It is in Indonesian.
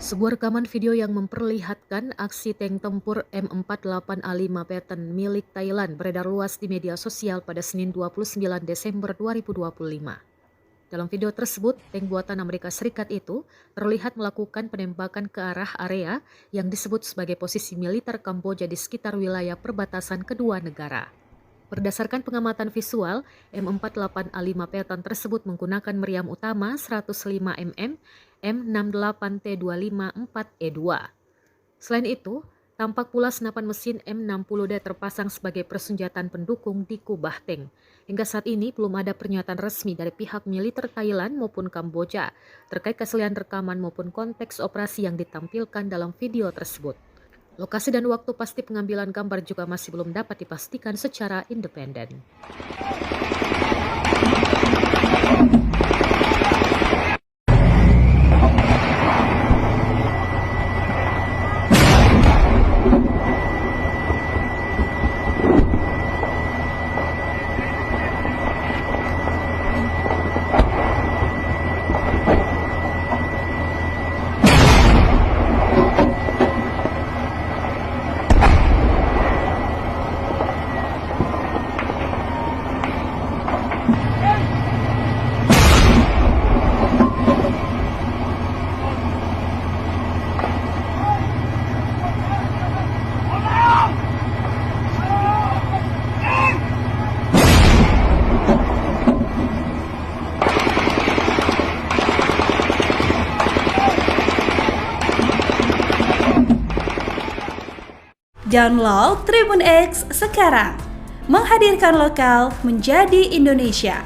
Sebuah rekaman video yang memperlihatkan aksi tank tempur M48A5 Patton milik Thailand beredar luas di media sosial pada Senin 29 Desember 2025. Dalam video tersebut, tank buatan Amerika Serikat itu terlihat melakukan penembakan ke arah area yang disebut sebagai posisi militer Kamboja di sekitar wilayah perbatasan kedua negara. Berdasarkan pengamatan visual, M48A5 Patton tersebut menggunakan meriam utama 105 mm M68T254E2. Selain itu, tampak pula senapan mesin M60D terpasang sebagai persenjataan pendukung di kubah tank. Hingga saat ini belum ada pernyataan resmi dari pihak militer Thailand maupun Kamboja terkait keaslian rekaman maupun konteks operasi yang ditampilkan dalam video tersebut. Lokasi dan waktu pasti pengambilan gambar juga masih belum dapat dipastikan secara independen. Download Tribun X sekarang, menghadirkan lokal menjadi Indonesia.